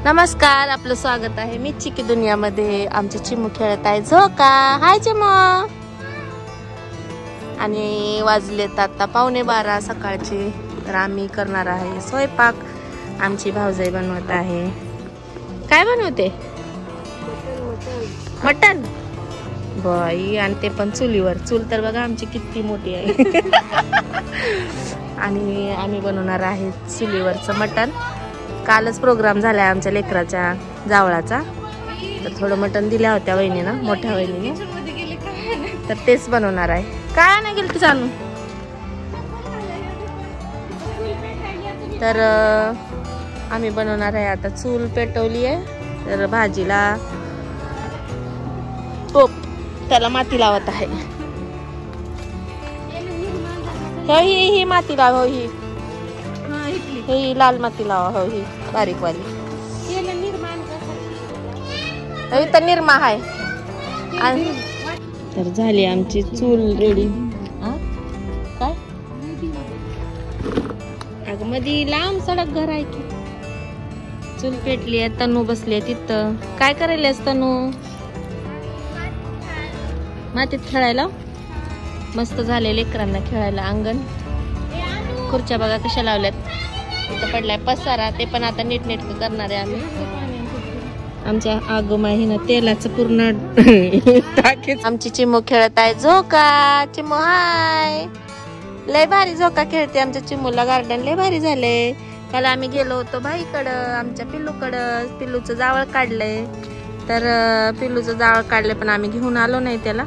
नमस्कार, आपलं स्वागत आहे मिच्ची की दुनियामध्ये. आमची चिमू खेळत आहे झोका. हाय चिमू. आणि वाजलेत आता 11:15 सकाळचे. तर आम्ही करणार आहे स्वयंपाक. आमची भाऊजाई बनवत आहे. काय बनवते? मटन. बाई, आणि ते पण चुलीवर. चूल तर बघा आमची किती मोठी आहे. आणि आम्ही बनवणार आहे चुलीवरचं मटन. कालच प्रोग्राम झालाय आमच्या लेकराच्या जावळाचा, तर थोडं मटण दिल्या होत्या वहिनीनं, मोठ्या वहिनीने, तर तेच बनवणार आहे. काय नाही गेलं तू आणून. तर आम्ही बनवणार आहे आता. चूल पेटवली आहे, तर भाजीला टोप त्याला माती लावत आहे. ही माती लाव. ही लाल माती लावा. हो, ही बारीक वाली. तर निरमा आहे. तर झाली आमची चूल रेडी. काय अगं मध्ये लांब सडक घर आहे की. चूल पेटली आहे. तनू बसली आहे तिथं. काय करायलास तनू? मातीत खेळायला. मस्त झाले लेकरांना खेळायला. अंगण, खुर्च्या बघा कशा लावल्यात. इथं पडलाय पसारा, ते पण आता नीटनेटकं करणार आहे आम्ही. आमच्या आगोमाहीनं तेलाचं पूर्ण टाकेच. आमची चिमू खेळत आहे झोका. चिमू हाय. लय भारी झोका खेळते आमच्या चिमूला. गार्डन लय भारी झाले. काल आम्ही गेलो होतो भाईकडं, आमच्या पिल्लूकडं. पिल्लूचं जावळ काढलंय. तर पिल्लूचं जावळ काढलंय, पण आम्ही घेऊन आलो नाही त्याला,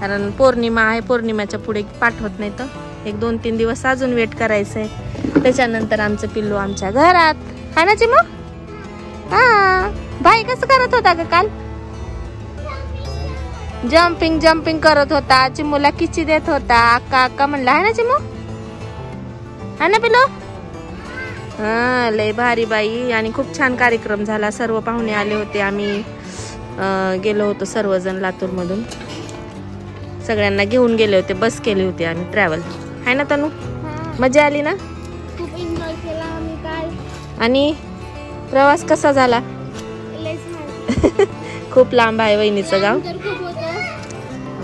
कारण पौर्णिमा आहे. पौर्णिमेच्या पुढे पाठवत नाही. तर 1-2-3 दिवस अजून वेट करायचंय. त्याच्यानंतर आमचं पिल्लू आमच्या घरात. हा ना चिमू? हा. भाई कसं करत होता ग काल? जम्पिंग करत होता. चिमूला किची देत होता. अक्का म्हणला. आहे ना चिमू? हा ना पिल्लू? हा, लय भारी बाई. आणि खूप छान कार्यक्रम झाला. सर्व पाहुणे आले होते. आम्ही गेलो होतो सर्वजण लातूर मधून. सगळ्यांना घेऊन गेले होते. बस केली होती आम्ही, ट्रॅव्हल. आहे ना तनू? मजा आली ना? खूप एन्जॉय केला आम्ही काल. आणि प्रवास कसा झाला? खूप लांब आहे वहिनीचं गाव,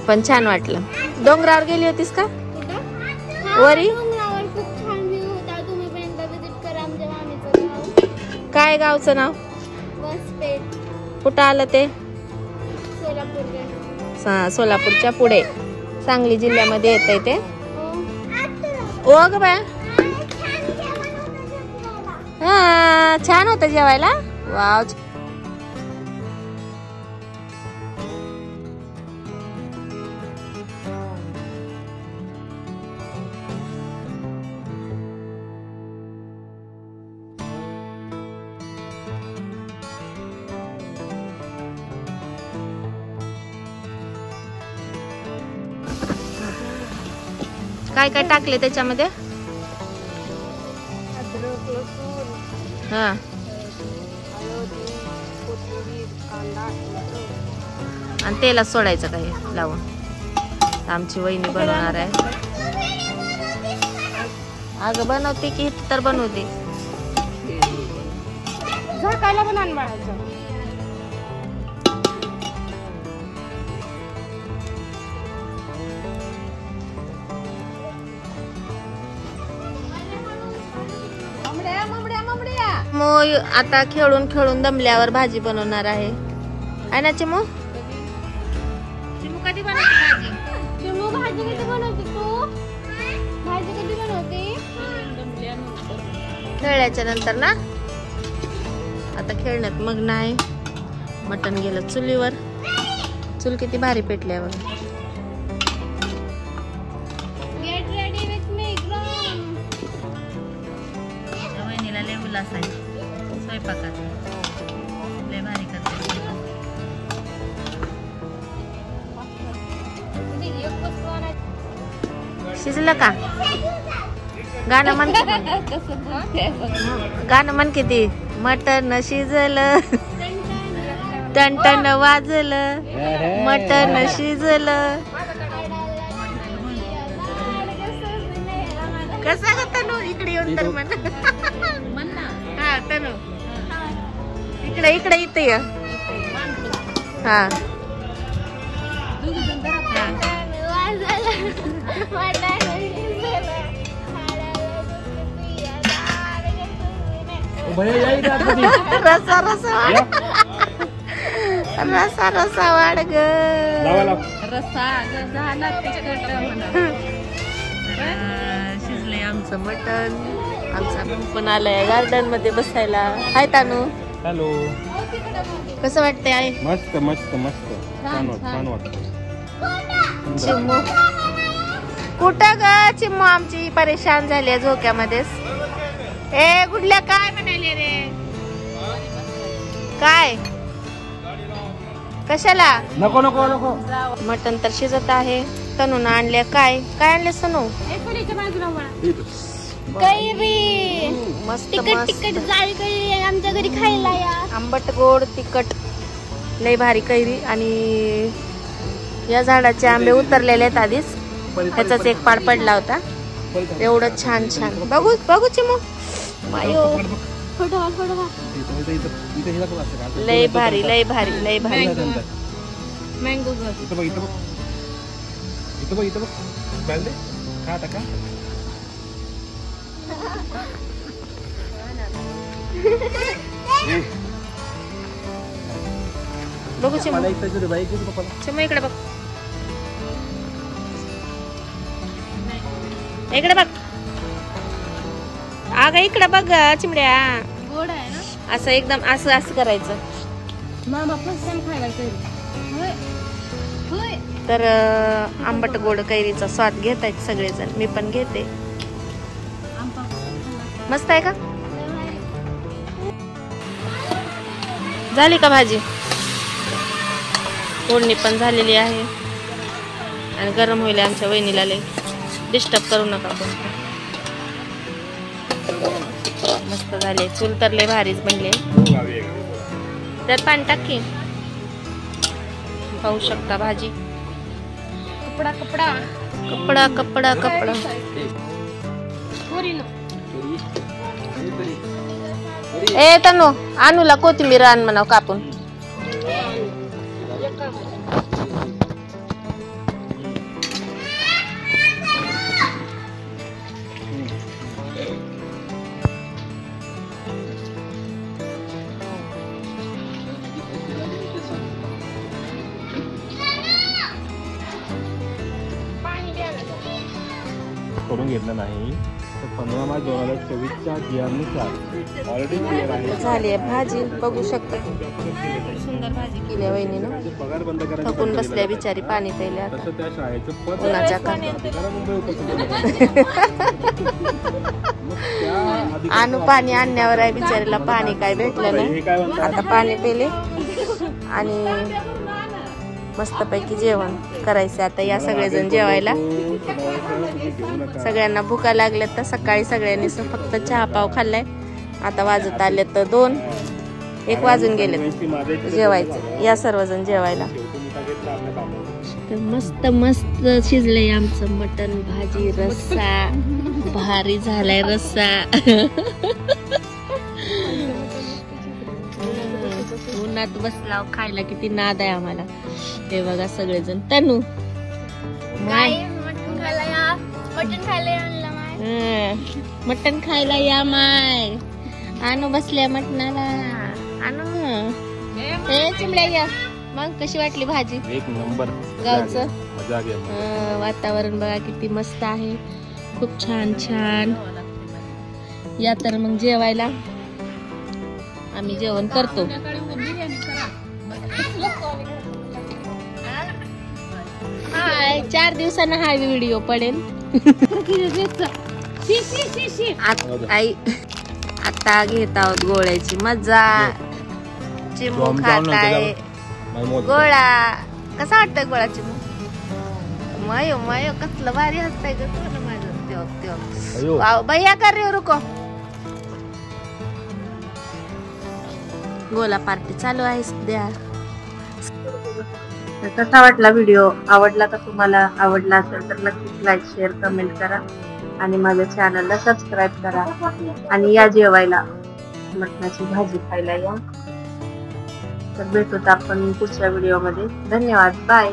पण छान वाटलं. डोंगरावर गेली होतीस का? वरी खूप छान व्ह्यू होता. तुम्ही पण एकदा विजिट करा आमच्या मामीचं गाव. काय गावचं नाव? बसपेठ. कुठं आलं ते? सोलापूर. सोलापूरच्या पुढे, सांगली जिल्ह्यामध्ये येतंय ते. ओ ग बाया. हा, छान होतं जेवायला. वाव. काय काय टाकले त्याच्यामध्ये? अद्रक, लसूण, हा. हळद, कोथिंबीर, कांदा. आणि तेलात सोडायचं काही लावून. आमची वहिनी बनवणार आहे. अगं बनवते की तर बनवते. झाकायला पण आण बाळाचं. आता खेळून दमल्यावर भाजी बनवणार आहे. आहे ना चिमू? चिमू कधी बनवते भाजी? चिमू भाजी कधी बनवते तू? भाजी कधी बनवते? खेळल्याच्या नंतर ना. आता खेळण्यात मग नाही. मटण गेलं चुलीवर. चूल किती भारी पेटल्यावर. Get ready with me. वहिनीला लय उल्हास आहे स्वयंपाकात. लय भारी करते. शिजलं का? गाणं म्हण. गाणं म्हण किती. मटण शिजलं, टन वाजलं, मटण शिजलं. कसं ग तनू? इकडे येऊन तर म्हण. हा तनू. इकडे इकडे इथे ये. हा रसा रसा रसा रसा वाढ ग रसा झाला. शिजले आमचं मटण. आमचा पण आलाय गार्डन मध्ये बसायला. हाय तानू. हॅलो. कसं वाटतंय आहे? मस्त मस्त मस्त छान वाटतं. चिमू कुठं ग? चिमू आमची परेशान झाली झोक्यामध्येच. ए गुडल्या काय म्हणाले रे? काय कशाला? नको नको नको. मटण तर शिजत आहे. तनून आणल्या. काय काय आणले तनू? कैरी मस्त तिकट मस्त तिकट जाळी कैरी आहे आमच्या घरी खायला या. आंबट गोड तिखट लय भारी कैरी. आणि या झाडाचे आंबे उतरलेले आहेत आधीच. ह्याचाच एक पाड पडला होता. एवढं छान छान. बघू बघू चिमू. मायो फोटो फोटो लय भारी लय भारी लय भारी. मँगो इथं बघ दे खा आता का. बघू चिमू. चिमू इकडे बघ. इकडे बघ. अगं इकडे बघ चिमड्या. गोड आहे ना. असं एकदम असं असं करायचं. मामा फर्स्ट टाइम खायला कैरी. होय तर आंबट गोड कैरीचा स्वाद घेत आहेत सगळेजण. मी पण घेते. मस्त आहे का? झाली का भाजी? फोडणी पण झालेली आहे. आणि गरम होईल. आमच्या वहिनीला लय डिस्टर्ब करू नका कोण. मस्त झाले. चूल तर लय भारीच बनले. त्यात पाणी टाकी. पाहू शकता भाजी. कपडा कपडा कपडा कपडा कपडा. ए तनु अनुला कोथिंबीर आण म्हणाव कापून. करून घेतलं नाही तर 15 मार्च 2024च्या GR ऑलरेडी क्लिअर आहे. झाली आहे भाजी. बघू शकता सुंदर भाजी केली वहिनीनं. पगार बंद करायचा. थकून बसल्या बिचारी. पाणी प्यायल्या. तसं त्या शाळेचं पद उन्हाच्या आणू पाणी आणण्यावर आहे बिचारीला. पाणी काय भेटलं नाही. आता पाणी पेले आणि मस्तपैकी जेवण करायचं. आता या सगळेजण जेवायला. सगळ्यांना भुका लागल्या. तर सकाळी सगळ्यांनी फक्त चहा पाव खाल्लाय. आता वाजत आले तर 2 1 वाजून गेले जेवायचं. या सर्वजण जेवायला. तर मस्त मस्त शिजलंय आमचं मटण. भाजी रस्सा भारी झालाय रस्सा. उन्हात बसला खायला किती नाद आहे आम्हाला. हे बघा सगळेजण. तनू मटण खायला या. मटण खायला या म्हणलं माय. मटण खायला या माय. आणू बसल्या मटणाला. आणू ए चिमड्या या. मग कशी वाटली भाजी? एक नंबर. गावचं मजा आली. वातावरण बघा किती मस्त आहे. खूप छान छान. या तर मग जेवायला. आम्ही जेवण करतो. हाय 4 दिवसांना हा व्हिडिओ पडेल. आई आता घेत आहोत गोळ्याची मजा. चिमू खात आहे गोळा. कसा वाटतंय गोळा चिमू? मयो मयो कसलं भारी हसतंय ग माझं. वाव भैया कर रे रुको. गोला पार्टी चालू आहे सध्या. कसा वाटला व्हिडिओ? आवडला का तुम्हाला? आवडला असेल तर नक्कीच लाईक शेअर कमेंट करा आणि माझ्या चॅनलला सबस्क्राईब करा. आणि या जेवायला मटणाची भाजी खायला या. तर भेटूत आपण पुढच्या व्हिडिओमध्ये. धन्यवाद. बाय.